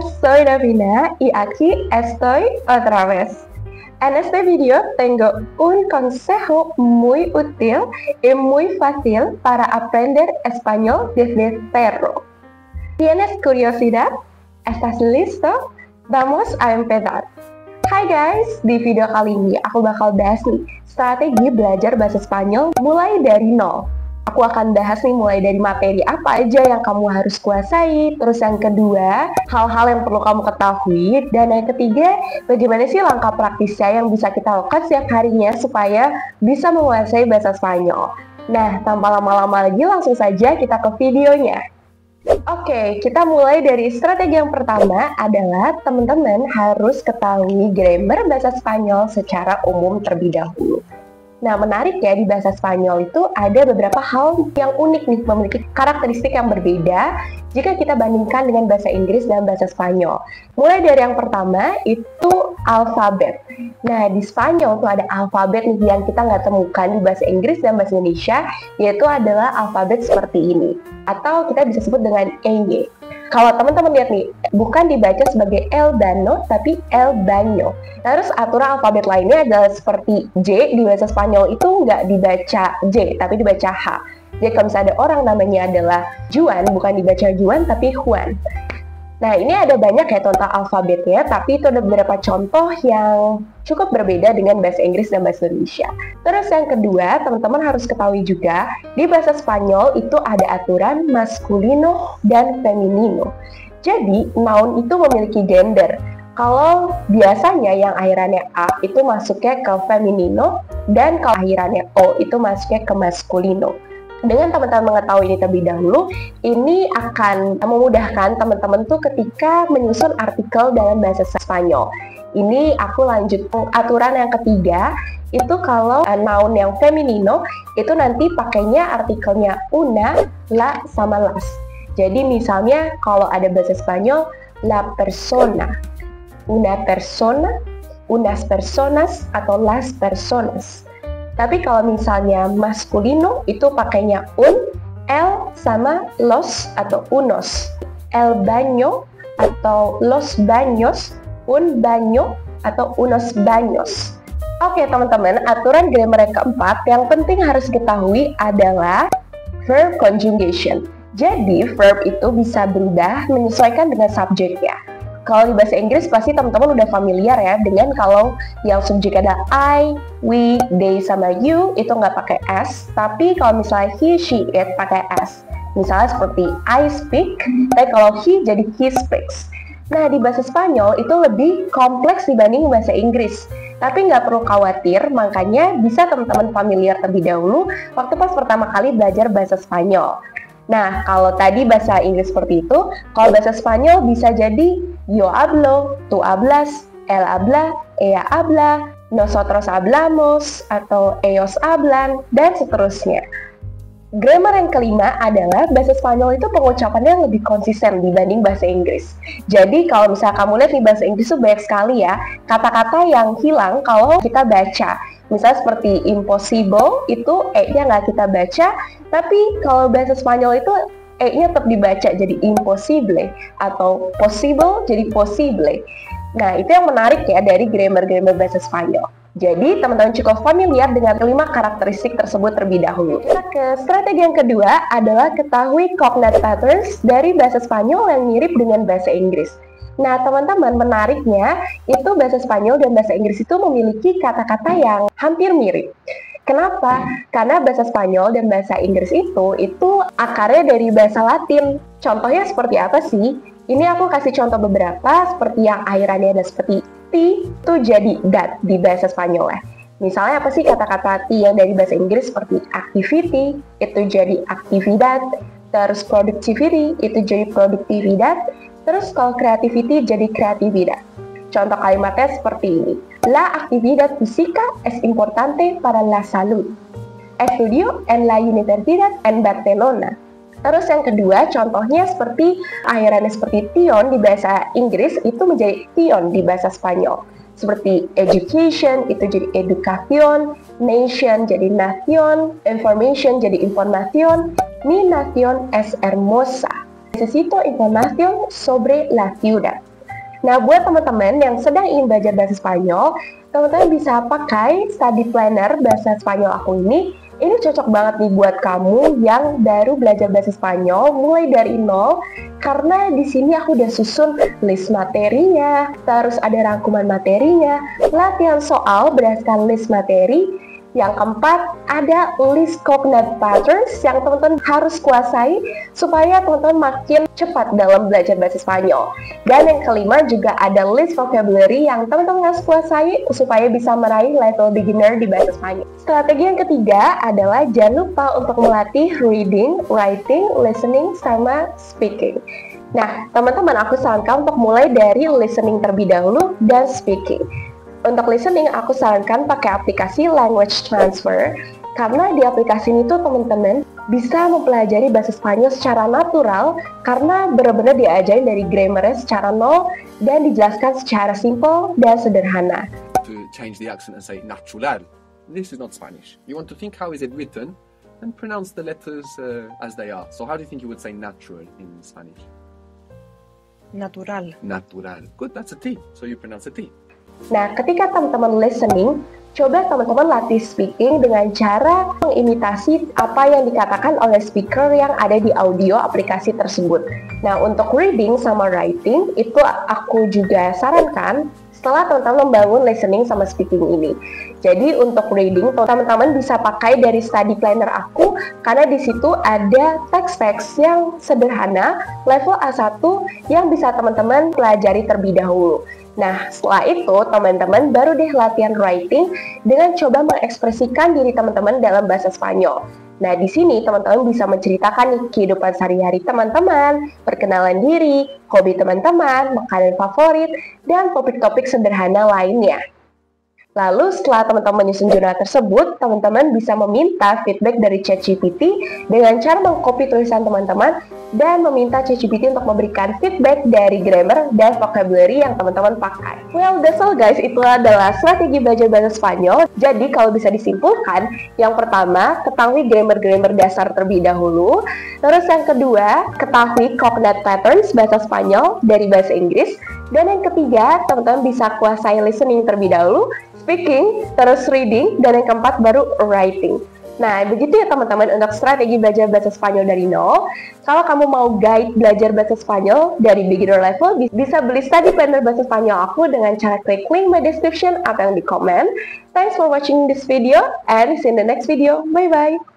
soy Davina y aquí estoy otra vez. En este video tengo un consejo muy útil y muy fácil para aprender español desde cero. ¿Tienes curiosidad? ¿Estás listo? Vamos a empezar. Hai guys, di video kali ini aku bakal bahas nih strategi belajar bahasa Spanyol mulai dari nol. Aku akan bahas nih mulai dari materi apa aja yang kamu harus kuasai, terus yang kedua, hal-hal yang perlu kamu ketahui, dan yang ketiga, bagaimana sih langkah praktisnya yang bisa kita lakukan setiap harinya supaya bisa menguasai bahasa Spanyol. Nah, tanpa lama-lama lagi langsung saja kita ke videonya. Oke, kita mulai dari strategi yang pertama adalah teman-teman harus ketahui grammar bahasa Spanyol secara umum terlebih dahulu. Nah, menarik ya, di bahasa Spanyol itu ada beberapa hal yang unik nih, memiliki karakteristik yang berbeda jika kita bandingkan dengan bahasa Inggris dan bahasa Spanyol. Mulai dari yang pertama, itu alfabet. Nah, di Spanyol tuh ada alfabet nih yang kita nggak temukan di bahasa Inggris dan bahasa Indonesia, yaitu adalah alfabet seperti ini. Atau kita bisa sebut dengan EY. Kalau teman-teman lihat nih, bukan dibaca sebagai el bano, tapi el baño. Terus aturan alfabet lainnya adalah seperti J di bahasa Spanyol itu nggak dibaca J, tapi dibaca H. Jadi kalau misalnya ada orang namanya adalah Juan, bukan dibaca Juan, tapi Juan. Nah, ini ada banyak ya contoh alfabetnya, tapi itu ada beberapa contoh yang cukup berbeda dengan bahasa Inggris dan bahasa Indonesia. Terus yang kedua, teman-teman harus ketahui juga, di bahasa Spanyol itu ada aturan masculino dan feminino. Jadi, noun itu memiliki gender. Kalau biasanya yang akhirannya A itu masuknya ke feminino, dan kalau akhirannya O itu masuknya ke masculino. Dengan teman-teman mengetahui ini terlebih dahulu, ini akan memudahkan teman-teman tuh ketika menyusun artikel dalam bahasa Spanyol. Ini aku lanjut aturan yang ketiga, itu kalau noun yang feminino, itu nanti pakainya artikelnya una, la, sama las. Jadi misalnya kalau ada bahasa Spanyol, la persona, una persona, unas personas, atau las personas. Tapi kalau misalnya masculino itu pakainya un, el sama los atau unos. El baño atau los baños, un baño atau unos baños. Oke teman-teman, aturan grammar yang keempat yang penting harus diketahui adalah verb conjugation. Jadi verb itu bisa berubah menyesuaikan dengan subjeknya. Kalau di bahasa Inggris pasti teman-teman udah familiar ya dengan kalau yang subjek ada I, we, they, sama you itu nggak pakai S, tapi kalau misalnya he, she, it pakai S. Misalnya seperti I speak, tapi kalau he jadi he speaks. Nah, di bahasa Spanyol itu lebih kompleks dibanding bahasa Inggris. Tapi nggak perlu khawatir, makanya bisa teman-teman familiar terlebih dahulu waktu pas pertama kali belajar bahasa Spanyol. Nah, kalau tadi bahasa Inggris seperti itu, kalau bahasa Spanyol bisa jadi yo hablo, tú hablas, él habla, ella habla, nosotros hablamos, atau ellos hablan, dan seterusnya. Grammar yang kelima adalah bahasa Spanyol itu pengucapannya lebih konsisten dibanding bahasa Inggris. Jadi kalau misalnya kamu lihat di bahasa Inggris itu banyak sekali ya kata-kata yang hilang kalau kita baca. Misalnya seperti impossible, itu E-nya nggak kita baca, tapi kalau bahasa Spanyol itu E-nya tetap dibaca jadi impossible, atau possible jadi possible. Nah, itu yang menarik ya dari grammar-grammar bahasa Spanyol. Jadi, teman-teman cukup familiar dengan kelima karakteristik tersebut terlebih dahulu. Kita ke strategi yang kedua adalah ketahui cognate patterns dari bahasa Spanyol yang mirip dengan bahasa Inggris. Nah, teman-teman, menariknya itu bahasa Spanyol dan bahasa Inggris itu memiliki kata-kata yang hampir mirip. Kenapa? Karena bahasa Spanyol dan bahasa Inggris itu akarnya dari bahasa Latin. Contohnya seperti apa sih? Ini aku kasih contoh beberapa, seperti yang akhirannya ada seperti T, itu jadi dat di bahasa Spanyol ya. Misalnya apa sih kata-kata T yang dari bahasa Inggris seperti activity, itu jadi actividad, terus productivity, itu jadi productividad, terus kalau creativity jadi creatividad. Contoh kalimatnya seperti ini. La actividad física es importante para la salud. Estudio en la Universidad en Barcelona. Terus yang kedua, contohnya seperti akhirannya seperti tion di bahasa Inggris itu menjadi tion di bahasa Spanyol. Seperti education itu jadi educación, nation jadi nación, information jadi información, mi nación es hermosa. Necesito información sobre la ciudad. Nah, buat teman-teman yang sedang ingin belajar bahasa Spanyol, teman-teman bisa pakai study planner bahasa Spanyol aku ini. Ini cocok banget nih buat kamu yang baru belajar bahasa Spanyol mulai dari nol, karena di sini aku udah susun list materinya, terus ada rangkuman materinya, latihan soal berdasarkan list materi. Yang keempat, ada list cognate patterns yang teman-teman harus kuasai supaya teman-teman makin cepat dalam belajar bahasa Spanyol. Dan yang kelima juga ada list vocabulary yang teman-teman harus kuasai supaya bisa meraih level beginner di bahasa Spanyol. Strategi yang ketiga adalah jangan lupa untuk melatih reading, writing, listening, sama speaking. Nah, teman-teman aku sarankan untuk mulai dari listening terlebih dahulu dan speaking. Untuk listening, aku sarankan pakai aplikasi Language Transfer, karena di aplikasi ini tuh teman-teman bisa mempelajari bahasa Spanyol secara natural, karena benar-benar diajarin dari grammarnya secara nol dan dijelaskan secara simple dan sederhana. To change the accent and say natural. This is not Spanish. You want to think how is it written and pronounce the letters as they are. So how do you think you would say natural in Spanish? Natural. Natural. Good, that's a T. So you pronounce a T. Nah, ketika teman-teman listening, coba teman-teman latih speaking dengan cara mengimitasi apa yang dikatakan oleh speaker yang ada di audio aplikasi tersebut. Nah, untuk reading sama writing, itu aku juga sarankan setelah teman-teman membangun listening sama speaking ini. Jadi untuk reading, teman-teman bisa pakai dari study planner aku, karena di situ ada teks-teks yang sederhana, level A1 yang bisa teman-teman pelajari terlebih dahulu. Nah, setelah itu teman-teman baru deh latihan writing dengan coba mengekspresikan diri teman-teman dalam bahasa Spanyol. Nah, di sini teman-teman bisa menceritakan nih kehidupan sehari-hari teman-teman, perkenalan diri, hobi teman-teman, makanan favorit, dan topik-topik sederhana lainnya. Lalu setelah teman-teman menyusun jurnal tersebut, teman-teman bisa meminta feedback dari ChatGPT dengan cara mengcopy tulisan teman-teman dan meminta ChatGPT untuk memberikan feedback dari grammar dan vocabulary yang teman-teman pakai. Well, that's all guys. Itu adalah strategi belajar bahasa Spanyol. Jadi kalau bisa disimpulkan, yang pertama, ketahui grammar-grammar dasar terlebih dahulu. Terus yang kedua, ketahui cognate patterns bahasa Spanyol dari bahasa Inggris. Dan yang ketiga, teman-teman bisa kuasai listening terlebih dahulu, speaking, terus reading, dan yang keempat baru writing. Nah, begitu ya teman-teman untuk strategi belajar bahasa Spanyol dari nol. Kalau kamu mau guide belajar bahasa Spanyol dari beginner level, bisa beli study planner bahasa Spanyol aku dengan cara klik link my description atau yang di komen. Thanks for watching this video and see you in the next video. Bye-bye!